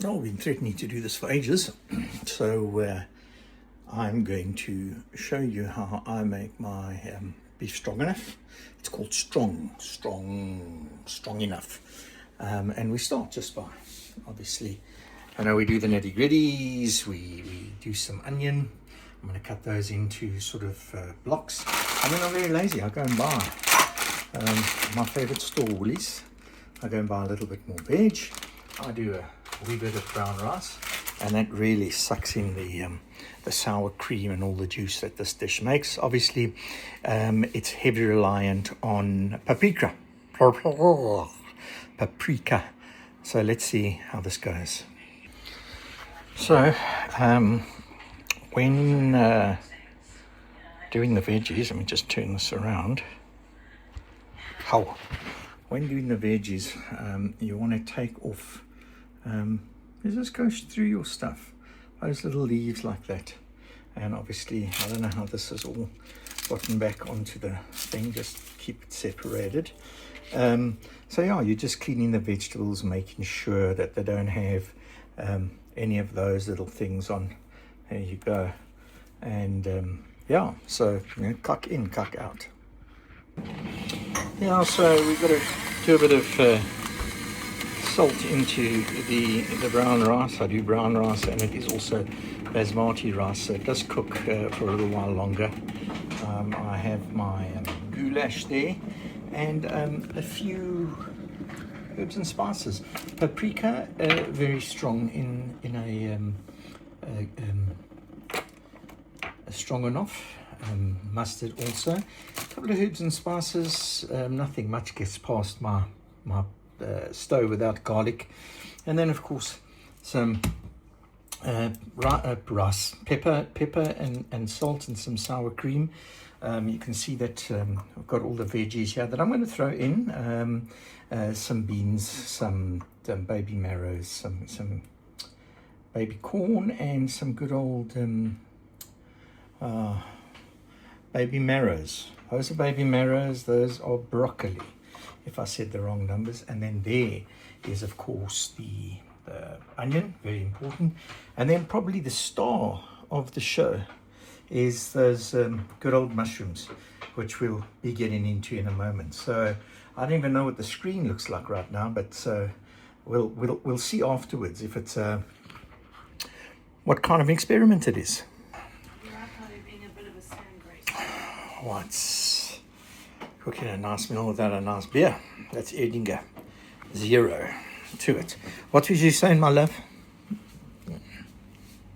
Oh, I've been threatening to do this for ages. So I'm going to show you how I make my beef stroganoff. It's called strong enough. And we start just by, obviously, I know we do the nitty gritties, we do some onion. I'm going to cut those into sort of blocks. And then I'm very lazy. I go and buy my favorite store, Woolies. I go and buy a little bit more veg. I do a wee bit of brown rice, and that really sucks in the sour cream and all the juice that this dish makes. Obviously, it's heavily reliant on paprika. So let's see how this goes. So when doing the veggies, let me just turn this around. When doing the veggies, you want to take off, it just goes through your stuff, those little leaves like that. And obviously, I don't know how this is all gotten back onto the thing, just keep it separated. So yeah, you're just cleaning the vegetables, making sure that they don't have any of those little things on. There you go. And yeah, so cuck in, cuck out. Yeah, so we've got to do a bit of salt into the brown rice. I do brown rice, and it is also basmati rice, so it does cook for a little while longer. I have my goulash there, and a few herbs and spices. Paprika, very strong in a stroganoff. Mustard also, a couple of herbs and spices. Nothing much gets past my stove without garlic, and then of course some rice, pepper and salt, and some sour cream. You can see that I've got all the veggies here that I'm going to throw in. Some beans, some baby marrows, some baby corn, and some good old baby marrows. Those are baby marrows. Those are broccoli, if I said the wrong numbers. And then there is, of course, the onion, very important. And then probably the star of the show is those good old mushrooms, which we'll be getting into in a moment. So I don't even know what the screen looks like right now, but we'll see afterwards if it's what kind of experiment it is. What's cooking a nice meal without a nice beer? That's adding a 0 to it. What was you saying, my love?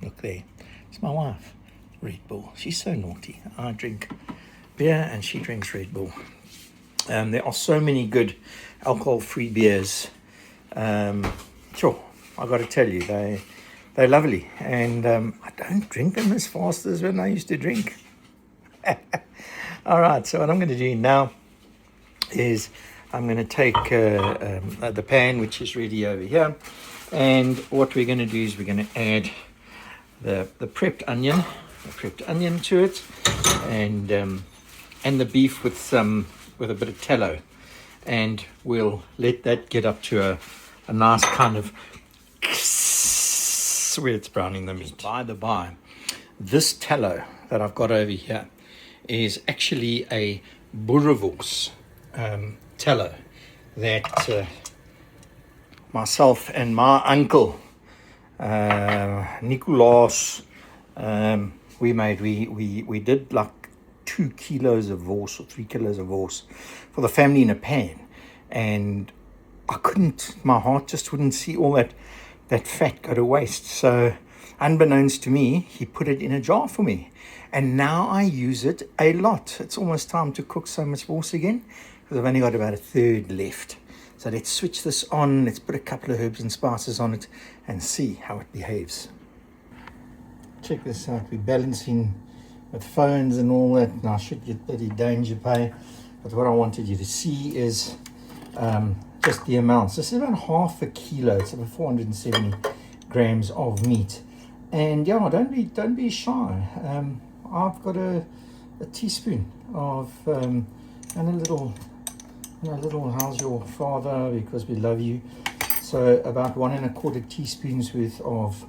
Look there. It's my wife, Red Bull. She's so naughty. I drink beer and she drinks Red Bull. There are so many good alcohol-free beers. Sure, I got to tell you, they're lovely. And I don't drink them as fast as when I used to drink. All right, so what I'm going to do now is I'm going to take the pan, which is ready over here, and what we're going to do is we're going to add the prepped onion to it, and the beef with a bit of tallow, and we'll let that get up to a nice kind of where it's browning the meat. By the by, this tallow that I've got over here is actually a boerewors tallow that myself and my uncle Nicolaas we made. We did like 2 kilos of wors or 3 kilos of wors for the family in a pan, and my heart just wouldn't see all that fat go to waste. So unbeknownst to me, he put it in a jar for me. And now I use it a lot. It's almost time to cook so much wors again, because I've only got about a third left. So let's switch this on. Let's put a couple of herbs and spices on it and see how it behaves. Check this out. We're balancing with phones and all that. And I should get bloody danger pay. But what I wanted you to see is just the amounts. This is about half a kilo. It's about 470 grams of meat. And yeah, don't be shy. I've got a teaspoon of and a little how's your father, because we love you. So about 1¼ teaspoons worth of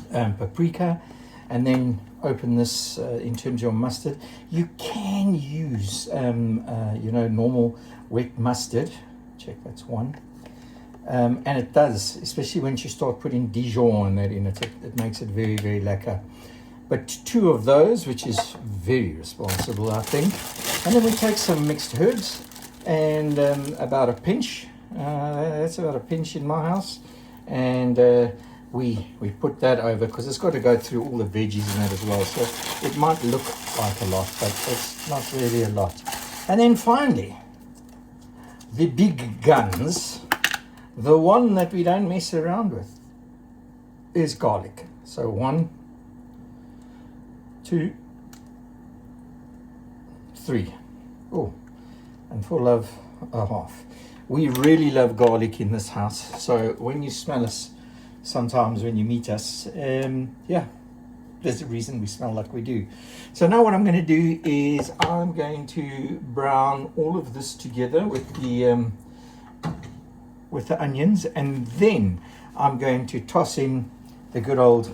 paprika, and then open this in terms of your mustard. You can use normal wet mustard. Check, that's one. And it does, especially once you start putting Dijon and that in it, it makes it very, very lekker. But 2 of those, which is very responsible, I think. And then we take some mixed herbs and about a pinch. That's about a pinch in my house. And we put that over because it's got to go through all the veggies in that as well. So it might look like a lot, but it's not really a lot. And then finally, the big guns. The one that we don't mess around with is garlic. So 1, 2, 3. Oh, and for love, a half. We really love garlic in this house. So when you smell us, sometimes when you meet us, yeah, there's a reason we smell like we do. So now what I'm going to do is I'm going to brown all of this together with the onions, and then I'm going to toss in the good old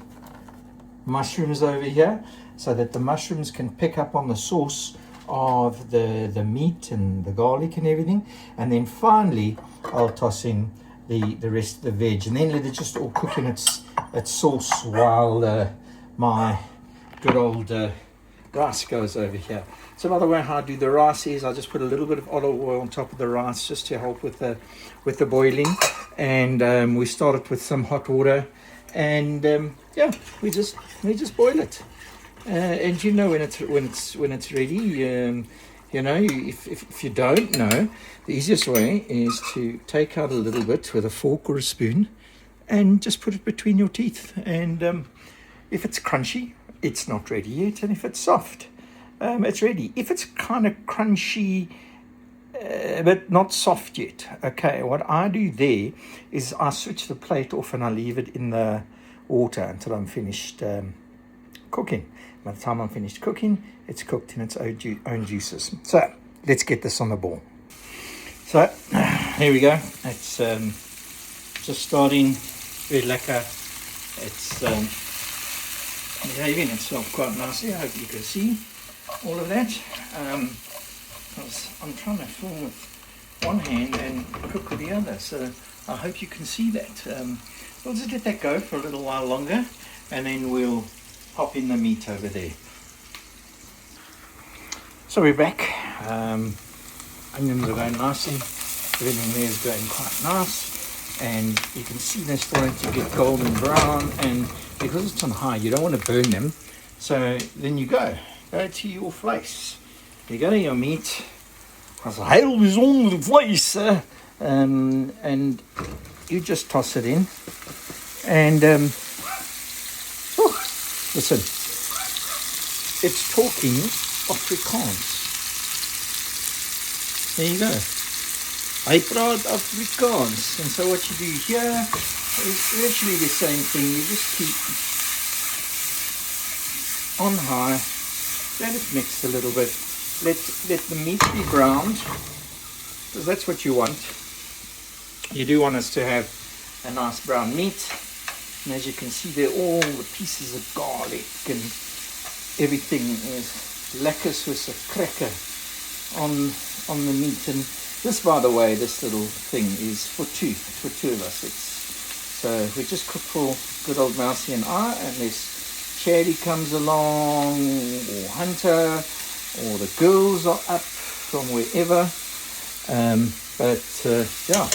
mushrooms over here so that the mushrooms can pick up on the sauce of the meat and the garlic and everything. And then finally I'll toss in the rest of the veg, and then let it just all cook in its sauce while my good old rice goes over here. So by the way, how I do the rice is I just put a little bit of olive oil on top of the rice just to help with the boiling, and we start it with some hot water, and yeah, we just boil it, and you know when it's ready. If you don't know, the easiest way is to take out a little bit with a fork or a spoon and just put it between your teeth, and if it's crunchy, it's not ready yet, and if it's soft, it's ready. If it's kind of crunchy but not soft yet, okay, what I do there is I switch the plate off and I leave it in the water until I'm finished cooking. By the time I'm finished cooking, it's cooked in its own juices. So let's get this on the ball. So here we go. It's just starting, very lekker. It's behaving itself quite nicely. I hope you can see all of that. I'm trying to film with one hand and cook with the other, so I hope you can see that. We'll just let that go for a little while longer, and then we'll pop in the meat over there. So we're back. Onions are going nicely. Everything there is going quite nice, and you can see they're starting to get golden brown, and because it's on high, you don't want to burn them. So then you go to your vlees. You go to your meat. As a heel bijzonder vlees, and you just toss it in, and listen, it's talking Afrikaans. There you go. I praat Afrikaans, and so what you do here is virtually the same thing. You just keep on high, let it mix a little bit. Let the meat be browned, because that's what you want. You do want us to have a nice brown meat, and as you can see there, all the pieces of garlic and everything is lekker soos a cracker on the meat. And this, by the way, this little thing is for two of us. So we just cook for good old Mousy and I, unless Charlie comes along, or Hunter, or the girls are up from wherever. Yeah,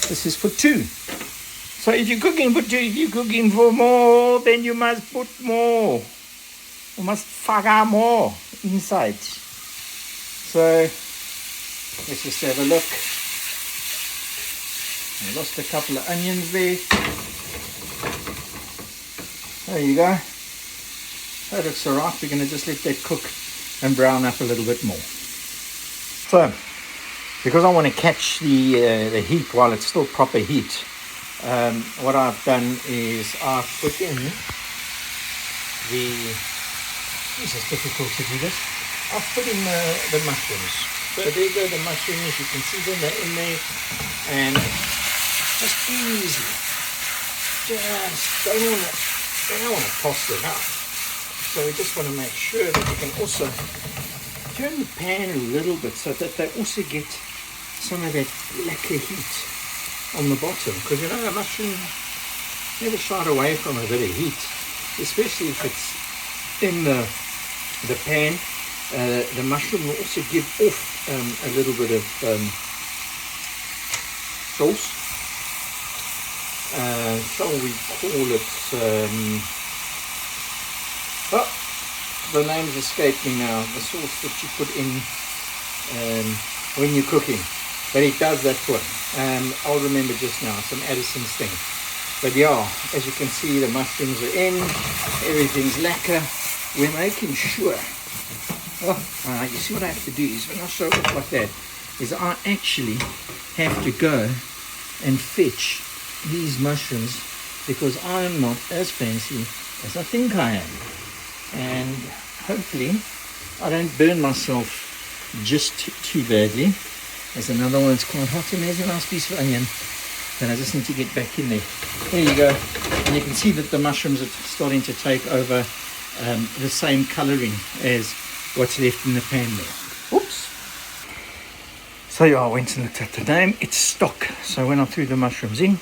this is for two. So if you're cooking for two, if you're cooking for more, then you must put more. You must fagger more inside. So let's just have a look. I lost a couple of onions there. There you go. That looks alright. We're going to just let that cook and brown up a little bit more. So, because I want to catch the heat while it's still proper heat, what I've done is I've put in this is difficult to do this. I've put in the mushrooms. So there you go, the mushrooms, you can see them, they're in there. And Just easy. Just don't want to toss them out. So we just want to make sure that we can also turn the pan a little bit so that they also get some of that lacquer heat on the bottom. Because a mushroom never shied away from a bit of heat, especially if it's in the pan. The mushroom will also give off a little bit of sauce. Shall we call it, the names escape me now, the sauce that you put in when you're cooking, but it does that one. I'll remember just now, some Addison's thing. But yeah, as you can see, the mushrooms are in, everything's lacquer. We're making sure, you see what I have to do is, when I show it like that, is I actually have to go and fetch these mushrooms, because I'm not as fancy as I think I am, and hopefully I don't burn myself just too badly. There's another one that's quite hot, and there's a nice piece of onion that I just need to get back in there. There you go, and you can see that the mushrooms are starting to take over the same colouring as what's left in the pan there. Oops. So yeah, I went and looked at the name. It's stock. So when I threw the mushrooms in,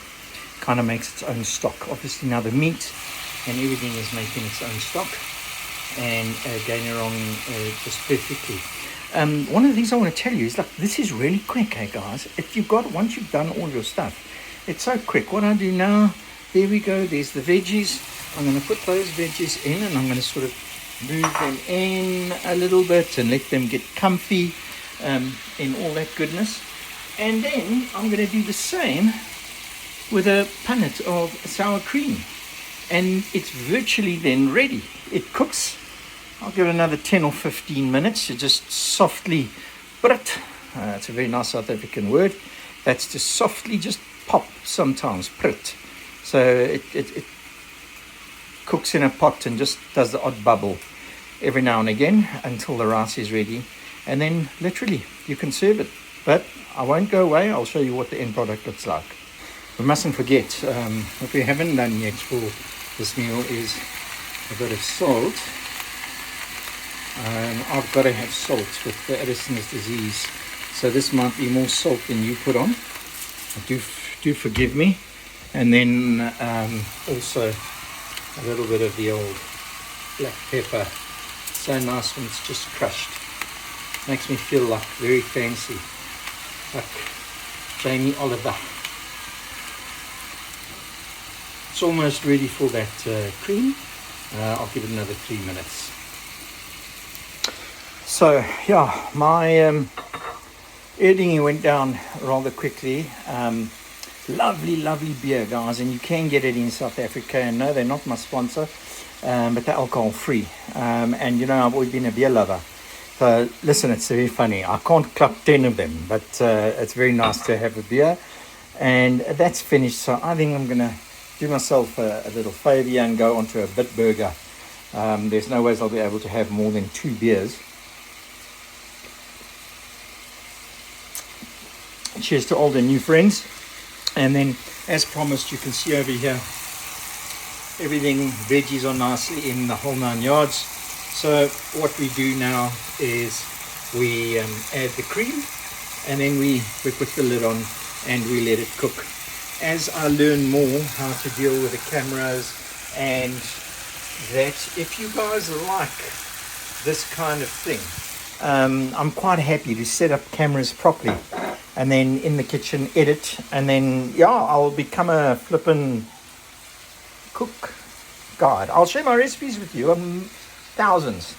kind of makes its own stock. Obviously now the meat and everything is making its own stock, and going along just perfectly. One of the things I want to tell you is, like, this is really quick, hey guys. Once you've done all your stuff, it's so quick. What I do now, there we go, there's the veggies. I'm going to put those veggies in, and I'm going to sort of move them in a little bit and let them get comfy in all that goodness. And then I'm going to do the same with a punnet of sour cream, and it's virtually then ready. It cooks, I'll give it another 10 or 15 minutes to just softly prit. It's a very nice South African word. That's to softly just pop sometimes, prit. So it cooks in a pot and just does the odd bubble every now and again until the rice is ready, and then literally you can serve it. But I won't go away, I'll show you what the end product looks like. We mustn't forget, what we haven't done yet for this meal is a bit of salt. I've got to have salt with the Addison's disease, so this might be more salt than you put on. Do forgive me. And then also a little bit of the old black pepper. So nice when it's just crushed. Makes me feel like very fancy, like Jamie Oliver. It's almost ready for that cream. I'll give it another 3 minutes. So yeah, my editing went down rather quickly. Lovely beer, guys, and you can get it in South Africa. And no, they're not my sponsor, but they're alcohol free. And I've always been a beer lover. So listen, it's very funny. I can't club 10 of them, but it's very nice to have a beer. And that's finished, so I think I'm going to do myself a little favor and go onto a Bitburger. There's no ways I'll be able to have more than 2 beers. Cheers to old and new friends. And then, as promised, you can see over here, everything, veggies are nicely in the whole 9 yards. So what we do now is we add the cream, and then we put the lid on and we let it cook. As I learn more how to deal with the cameras, and that if you guys like this kind of thing, I'm quite happy to set up cameras properly, and then in the kitchen edit, and then I'll become a flippin' cook guide. I'll share my recipes with you, thousands.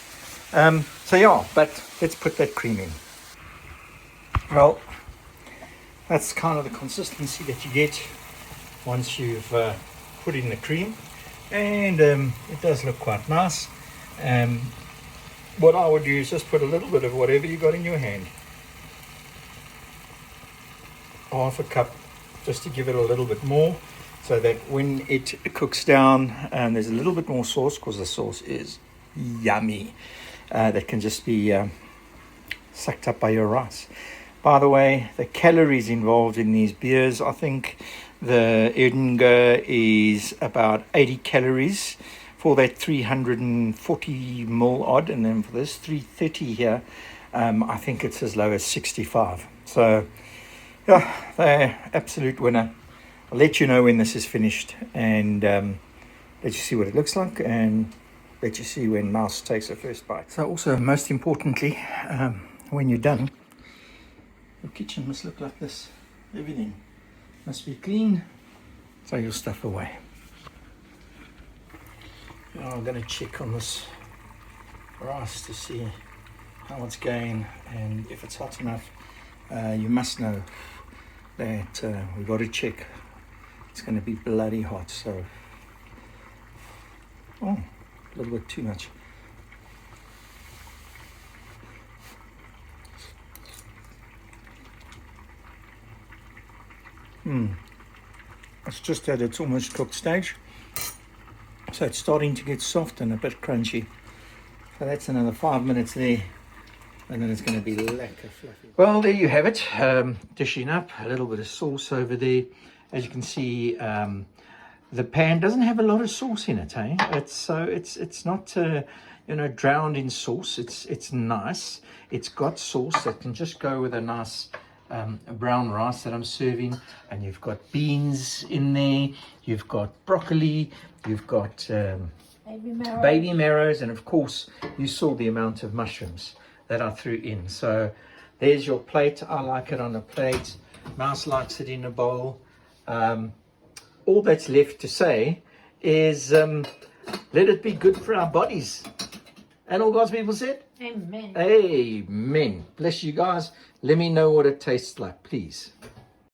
But let's put that cream in. Well, that's kind of the consistency that you get once you've put in the cream, and it does look quite nice. What I would do is just put a little bit of whatever you got in your hand, half a cup, just to give it a little bit more, so that when it cooks down, there's a little bit more sauce, because the sauce is yummy. That can just be sucked up by your rice. By the way, the calories involved in these beers, I think The Erdinger is about 80 calories for that 340 mil odd, and then for this 330 here, I think it's as low as 65. So, yeah, they're absolute winner. I'll let you know when this is finished, and let you see what it looks like, and let you see when Mouse takes her first bite. So also, most importantly, when you're done, your kitchen must look like this. Everything must be clean. Throw your stuff away. Now I'm going to check on this rice to see how it's going, and if it's hot enough. You must know that we've got to check. It's going to be bloody hot, so a little bit too much. It's just at its almost cooked stage, so it's starting to get soft and a bit crunchy. So that's another 5 minutes there, and then it's going to be lacquer fluffy. Well, there you have it, dishing up. A little bit of sauce over there. As you can see, the pan doesn't have a lot of sauce in it, eh? It's not drowned in sauce. It's nice. It's got sauce that can just go with a nice brown rice that I'm serving, and you've got beans in there, you've got broccoli, you've got baby marrows, and of course you saw the amount of mushrooms that I threw in. So there's your plate. I like it on a plate. Mouse likes it in a bowl. All that's left to say is let it be good for our bodies. And all God's people said? Amen. Amen. Bless you guys. Let me know what it tastes like, please.